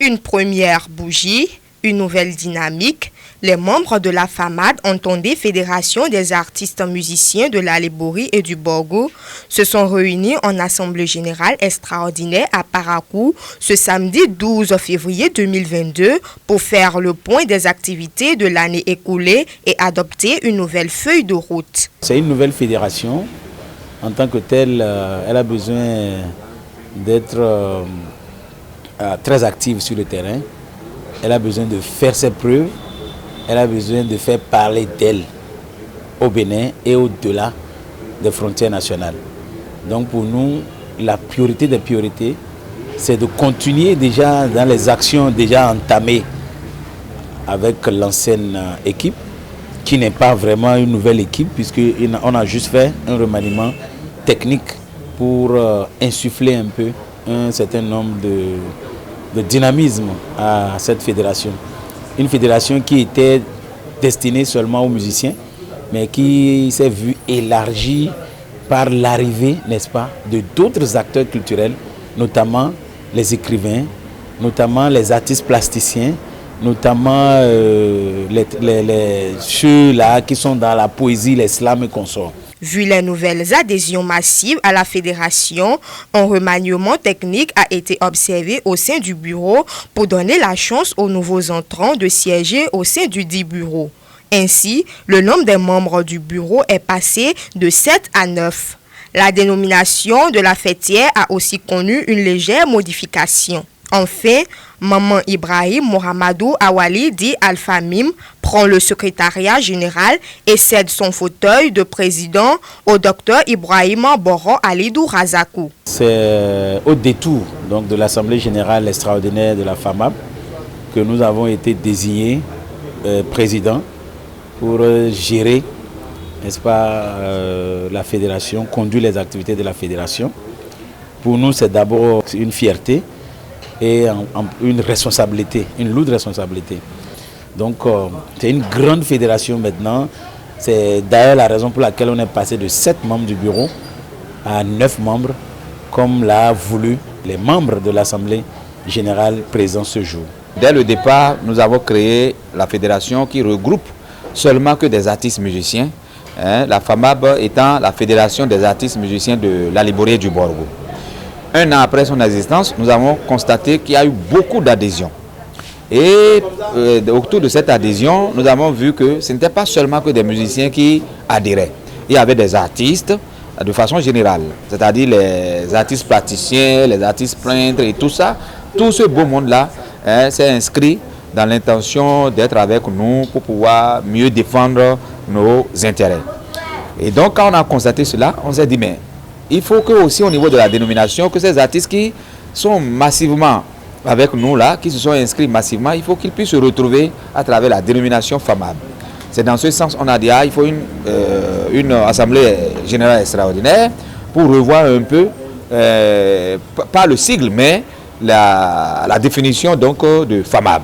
Une première bougie, une nouvelle dynamique. Les membres de la FAMAD, entendez Fédération des artistes musiciens de la Liborie et du Borgo, se sont réunis en assemblée générale extraordinaire à Parakou ce samedi 12 février 2022 pour faire le point des activités de l'année écoulée et adopter une nouvelle feuille de route. C'est une nouvelle fédération. En tant que telle, elle a besoin d'être très active sur le terrain. Elle a besoin de faire ses preuves. Elle a besoin de faire parler d'elle au Bénin et au-delà des frontières nationales. Donc pour nous, la priorité des priorités, c'est de continuer déjà dans les actions déjà entamées avec l'ancienne équipe, qui n'est pas vraiment une nouvelle équipe, puisqu'on a juste fait un remaniement technique pour insuffler un peu un certain nombre de dynamisme à cette fédération. Une fédération qui était destinée seulement aux musiciens, mais qui s'est vue élargie par l'arrivée, n'est-ce pas, de d'autres acteurs culturels, notamment les écrivains, notamment les artistes plasticiens, notamment ceux-là qui sont dans la poésie, les slams et consorts. Vu les nouvelles adhésions massives à la fédération, un remaniement technique a été observé au sein du bureau pour donner la chance aux nouveaux entrants de siéger au sein du dit bureau. Ainsi, le nombre des membres du bureau est passé de 7 à 9. La dénomination de la fêtière a aussi connu une légère modification. Enfin, Maman Ibrahim Mohamedou Awali dit Alpha Mim prend le secrétariat général et cède son fauteuil de président au docteur Ibrahim Boro Alidou Razakou. C'est au détour donc, de l'Assemblée générale extraordinaire de la FAMAB que nous avons été désignés président pour gérer, n'est-ce pas, la fédération, conduire les activités de la fédération. Pour nous, c'est d'abord une fierté et une responsabilité, une lourde responsabilité. Donc c'est une grande fédération maintenant. C'est d'ailleurs la raison pour laquelle on est passé de 7 membres du bureau à 9 membres, comme l'a voulu les membres de l'Assemblée générale présents ce jour. Dès le départ, nous avons créé la fédération qui regroupe seulement que des artistes musiciens, la FAMAB étant la fédération des artistes musiciens de la Liborie et du Borgo. Un an après son existence, nous avons constaté qu'il y a eu beaucoup d'adhésions. Et autour de cette adhésion, nous avons vu que ce n'était pas seulement que des musiciens qui adhéraient. Il y avait des artistes de façon générale, c'est-à-dire les artistes plasticiens, les artistes peintres et tout ça. Tout ce beau monde-là s'est inscrit dans l'intention d'être avec nous pour pouvoir mieux défendre nos intérêts. Et donc quand on a constaté cela, on s'est dit mais il faut que aussi au niveau de la dénomination, que ces artistes qui sont massivement avec nous là, qui se sont inscrits massivement, il faut qu'ils puissent se retrouver à travers la dénomination FAMAB. C'est dans ce sens qu'on a dit il faut une assemblée générale extraordinaire pour revoir un peu, pas le sigle, mais la définition donc de FAMAB.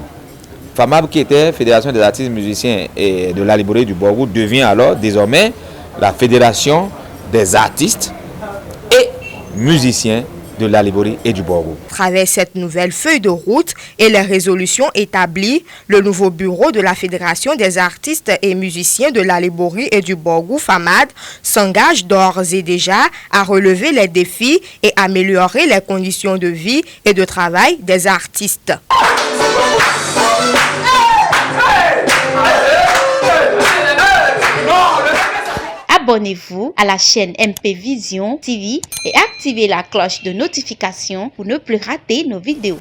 FAMAB qui était Fédération des artistes musiciens et de la Liborie du Borgo devient alors désormais la Fédération des artistes musiciens de la Liborie et du Borgo. À travers cette nouvelle feuille de route et les résolutions établies, le nouveau bureau de la Fédération des artistes et musiciens de la Liborie et du Borgo FAMAD s'engage d'ores et déjà à relever les défis et améliorer les conditions de vie et de travail des artistes. Abonnez-vous à la chaîne MP Vision TV et activez la cloche de notification pour ne plus rater nos vidéos.